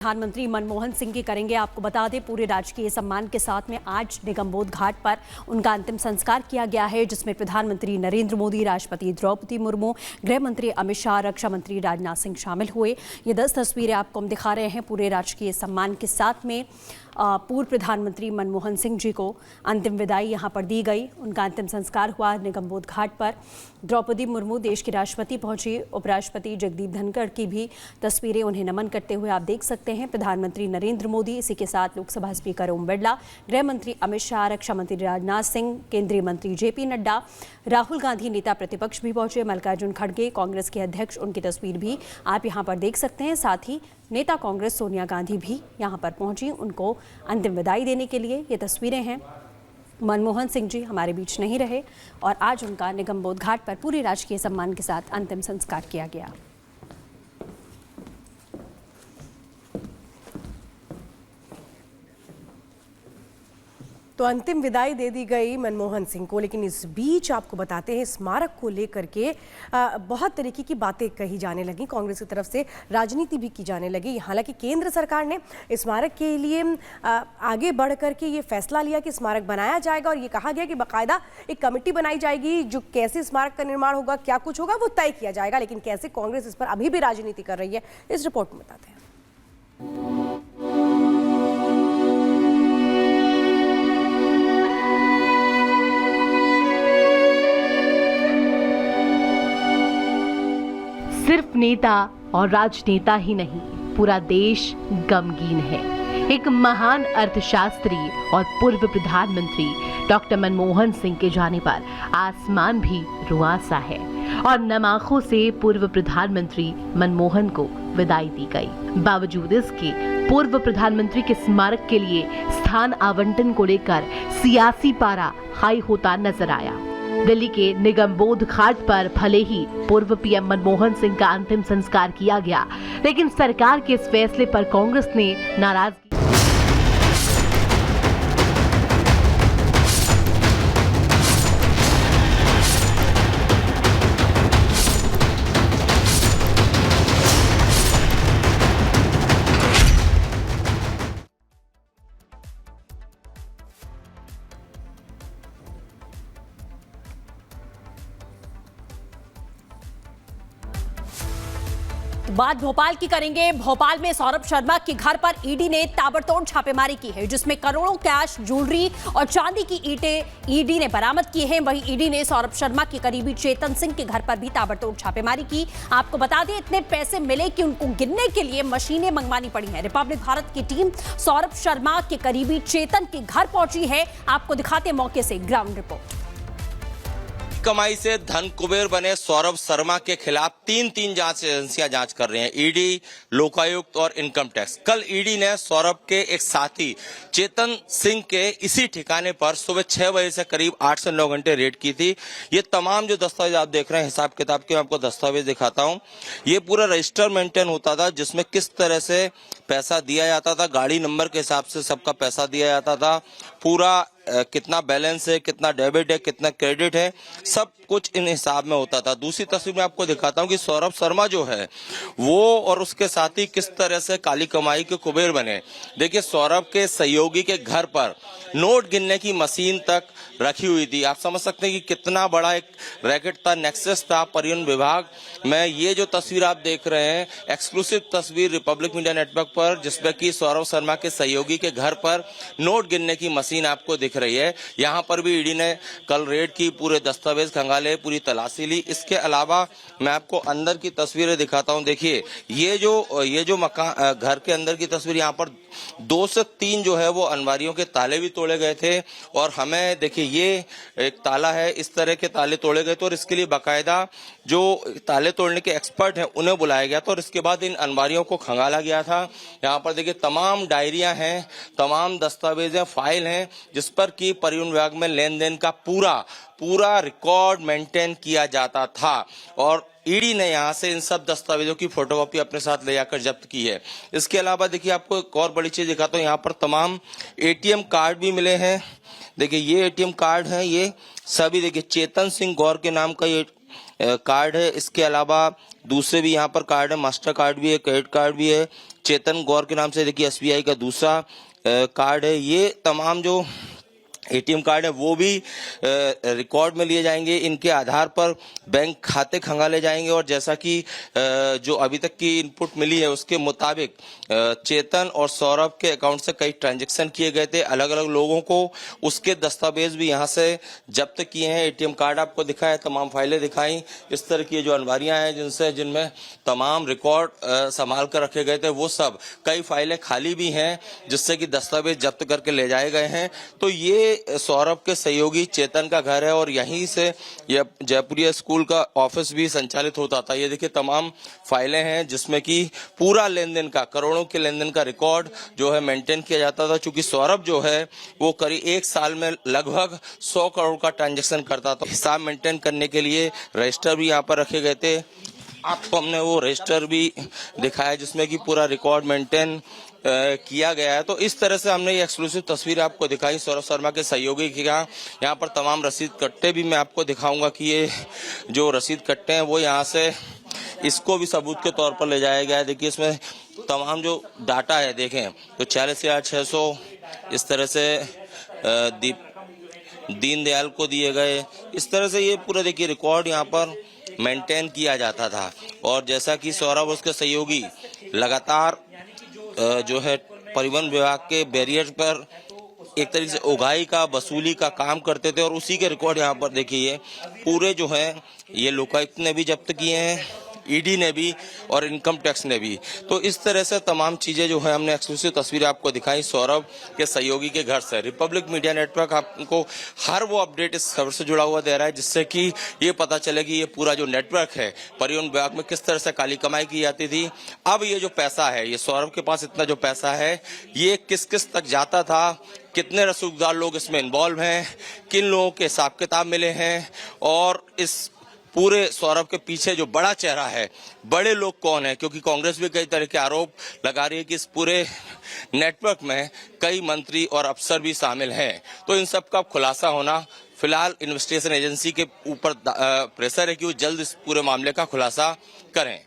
प्रधानमंत्री मनमोहन सिंह की करेंगे। आपको बता दें, पूरे राजकीय सम्मान के साथ में आज निगमबोध घाट पर उनका अंतिम संस्कार किया गया है, जिसमें प्रधानमंत्री नरेंद्र मोदी, राष्ट्रपति द्रौपदी मुर्मू, गृह मंत्री अमित शाह, रक्षा मंत्री राजनाथ सिंह शामिल हुए। ये 10 तस्वीरें आपको हम दिखा रहे हैं। पूरे राजकीय सम्मान के साथ में पूर्व प्रधानमंत्री मनमोहन सिंह जी को अंतिम विदाई यहाँ पर दी गई। उनका अंतिम संस्कार हुआ निगमबोध घाट पर। द्रौपदी मुर्मू देश की राष्ट्रपति पहुंची। उपराष्ट्रपति जगदीप धनखड़ की भी तस्वीरें उन्हें नमन करते हुए आप देख सकते हैं। प्रधानमंत्री नरेंद्र मोदी, इसी के साथ लोकसभा स्पीकर ओम बिरला, गृह मंत्री अमित शाह, रक्षा मंत्री राजनाथ सिंह, केंद्रीय मंत्री जेपी नड्डा, राहुल गांधी नेता प्रतिपक्ष भी पहुंचे। मल्लिकार्जुन खड़गे कांग्रेस के अध्यक्ष, उनकी तस्वीर भी आप यहाँ पर देख सकते हैं। साथ ही नेता कांग्रेस सोनिया गांधी भी यहाँ पर पहुंची उनको अंतिम विदाई देने के लिए। ये तस्वीरें हैं। मनमोहन सिंह जी हमारे बीच नहीं रहे और आज उनका निगमबोध घाट पर पूरे राजकीय सम्मान के साथ अंतिम संस्कार किया गया। तो अंतिम विदाई दे दी गई मनमोहन सिंह को, लेकिन इस बीच आपको बताते हैं स्मारक को लेकर के बहुत तरीके की बातें कही जाने लगी। कांग्रेस की तरफ से राजनीति भी की जाने लगी। हालांकि केंद्र सरकार ने स्मारक के लिए आगे बढ़ करके ये फैसला लिया कि स्मारक बनाया जाएगा और ये कहा गया कि बाकायदा एक कमेटी बनाई जाएगी, जो कैसे स्मारक का निर्माण होगा, क्या कुछ होगा, वो तय किया जाएगा। लेकिन कैसे कांग्रेस इस पर अभी भी राजनीति कर रही है, इस रिपोर्ट में बताते हैं। सिर्फ नेता और राजनेता ही नहीं, पूरा देश गमगीन है। एक महान अर्थशास्त्री और पूर्व प्रधानमंत्री डॉक्टर मनमोहन सिंह के जाने पर आसमान भी रुआंसा है और नम आंखों से पूर्व प्रधानमंत्री मनमोहन को विदाई दी गई। बावजूद इसके पूर्व प्रधानमंत्री के स्मारक के लिए स्थान आवंटन को लेकर सियासी पारा हाई होता नजर आया। दिल्ली के निगमबोध घाट पर भले ही पूर्व पीएम मनमोहन सिंह का अंतिम संस्कार किया गया, लेकिन सरकार के इस फैसले पर कांग्रेस ने नाराजगी बात भोपाल की करेंगे। भोपाल में सौरभ शर्मा के घर पर ईडी ने ताबड़तोड़ छापेमारी की है, जिसमें करोड़ों कैश, ज्वेलरी और चांदी की ईंटें ईडी ने बरामद की हैं। वहीं ईडी ने सौरभ शर्मा के करीबी चेतन सिंह के घर पर भी ताबड़तोड़ छापेमारी की। आपको बता दें, इतने पैसे मिले कि उनको गिनने के लिए मशीनें मंगवानी पड़ी हैं। रिपब्लिक भारत की टीम सौरभ शर्मा के करीबी चेतन के घर पहुंची है। आपको दिखाते मौके से ग्राउंड रिपोर्ट। कमाई से धन कुबेर बने सौरभ शर्मा के खिलाफ तीन जांच एजेंसियां जांच कर रही हैं, ईडी, लोकायुक्त और इनकम टैक्स। कल ईडी ने सौरभ के एक साथी चेतन सिंह के इसी ठिकाने पर सुबह 6 बजे से करीब 8 से 9 घंटे रेड की थी। ये तमाम जो दस्तावेज आप देख रहे हैं, हिसाब किताब के मैं आपको दस्तावेज दिखाता हूं। ये पूरा रजिस्टर मेंटेन होता था, जिसमें किस तरह से पैसा दिया जाता था, गाड़ी नंबर के हिसाब से सबका पैसा दिया जाता था, पूरा कितना बैलेंस है, कितना डेबिट है, कितना क्रेडिट है, सब कुछ इन हिसाब में होता था। दूसरी तस्वीर में आपको दिखाता हूं कि सौरभ शर्मा जो है वो और उसके साथी किस तरह से काली कमाई के कुबेर बने। देखिए, सौरभ के सहयोगी के घर पर नोट गिनने की मशीन तक रखी हुई थी। आप समझ सकते हैं कि कितना बड़ा एक रैकेट था, नेक्सस था परिवहन विभाग में। ये जो तस्वीर आप देख रहे हैं, एक्सक्लूसिव तस्वीर रिपब्लिक मीडिया नेटवर्क पर, जिसमें कि सौरभ शर्मा के सहयोगी के घर पर नोट गिनने की मशीन आपको दिख रही है। यहाँ पर भी ईडी ने कल रेड की, पूरे दस्तावेज खंगाले, पूरी तलाशी ली। इसके अलावा मैं आपको अंदर की तस्वीरें दिखाता हूँ। देखिए, ये जो मकान, घर के अंदर की तस्वीर, यहाँ पर 2 से 3 जो है वो अलमारियों के ताले भी तोड़े गए थे। और हमें देखिए, ये एक ताला है, इस तरह के ताले तोड़े गए थे और इसके लिए बाकायदा जो ताले तोड़ने के एक्सपर्ट हैं उन्हें बुलाया गया था और इसके बाद इन अलमारियों को खंगाला गया था। यहाँ पर देखिए, तमाम डायरियां हैं, तमाम दस्तावेज हैं, फाइल हैं, जिस पर कि परिवहन विभाग में लेन देन का पूरा रिकॉर्ड मेंटेन किया जाता था। और ईडी ने यहां से इन सब दस्तावेजों की फोटोकॉपी अपने साथ ले जाकर जब्त की है। इसके अलावा देखिए, आपको एक और बड़ी चीज दिखाता हूं। यहाँ पर तमाम एटीएम कार्ड भी मिले हैं। देखिए, ये एटीएम कार्ड है, ये सभी देखिए चेतन सिंह गौर के नाम का ये कार्ड है। इसके अलावा दूसरे भी यहाँ पर कार्ड है, मास्टर कार्ड भी है, क्रेडिट कार्ड भी है, चेतन गौर के नाम से देखिए एसबीआई का दूसरा कार्ड है। ये तमाम जो एटीएम कार्ड है वो भी रिकॉर्ड में लिए जाएंगे। इनके आधार पर बैंक खाते खंगाले जाएंगे और जैसा कि जो अभी तक की इनपुट मिली है उसके मुताबिक चेतन और सौरभ के अकाउंट से कई ट्रांजैक्शन किए गए थे अलग अलग लोगों को। उसके दस्तावेज भी यहाँ से जब्त किए हैं। एटीएम कार्ड आपको दिखाया, तमाम फाइलें दिखाई, इस तरह की जो अलमारियां हैं जिनमें तमाम रिकॉर्ड संभाल कर रखे गए थे वो सब, कई फाइलें खाली भी हैं जिससे कि दस्तावेज जब्त करके ले जाए गए हैं। तो ये सौरभ के सहयोगी चेतन का घर है और यहीं से यह जयपुरिया स्कूल का ऑफिस भी संचालित होता था। ये देखिए तमाम फाइलें हैं जिसमें कि पूरा लेन देन का, करोड़ों के लेन देन का रिकॉर्ड जो है मेंटेन किया जाता था। चूंकि सौरभ जो है वो करीब 1 साल में लगभग 100 करोड़ का ट्रांजैक्शन करता था। हिसाब मेंटेन करने के लिए रजिस्टर भी यहाँ पर रखे गए थे। आपको हमने वो रजिस्टर भी दिखाया जिसमें कि पूरा रिकॉर्ड मेंटेन किया गया है। तो इस तरह से हमने ये एक्सक्लूसिव तस्वीर आपको दिखाई सौरभ शर्मा के सहयोगी की। यहाँ पर तमाम रसीद कट्टे भी मैं आपको दिखाऊंगा कि ये जो रसीद कट्टे हैं वो यहाँ से इसको भी सबूत के तौर पर ले जाया गया है। देखिए इसमें तमाम जो डाटा है देखें तो 40,600 इस तरह से दीनदयाल को दिए गए। इस तरह से ये पूरा देखिए रिकॉर्ड यहाँ पर मेंटेन किया जाता था। और जैसा कि सौरभ उसके सहयोगी लगातार जो है परिवहन विभाग के बैरियर पर एक तरीके से उगाही का, वसूली का काम करते थे और उसी के रिकॉर्ड यहाँ पर देखिए पूरे जो है ये लोकायुक्त ने भी जब्त किए हैं, ईडी ने भी और इनकम टैक्स ने भी। तो इस तरह से तमाम चीजें जो है हमने एक्सक्लूसिव तस्वीरें आपको दिखाई सौरभ के सहयोगी के घर से। रिपब्लिक मीडिया नेटवर्क आपको हर वो अपडेट इस खबर से जुड़ा हुआ दे रहा है जिससे कि ये पता चले कि ये पूरा जो नेटवर्क है परिवहन विभाग में किस तरह से काली कमाई की जाती थी। अब ये जो पैसा है, ये सौरभ के पास इतना जो पैसा है ये किस किस तक जाता था, कितने रसूखदार लोग इसमें इन्वॉल्व हैं, किन लोगों के हिसाब किताब मिले हैं और इस पूरे सौरभ के पीछे जो बड़ा चेहरा है, बड़े लोग कौन है। क्योंकि कांग्रेस भी कई तरह के आरोप लगा रही है कि इस पूरे नेटवर्क में कई मंत्री और अफसर भी शामिल हैं। तो इन सब का खुलासा होना, फिलहाल इन्वेस्टिगेशन एजेंसी के ऊपर प्रेशर है कि वो जल्द इस पूरे मामले का खुलासा करें।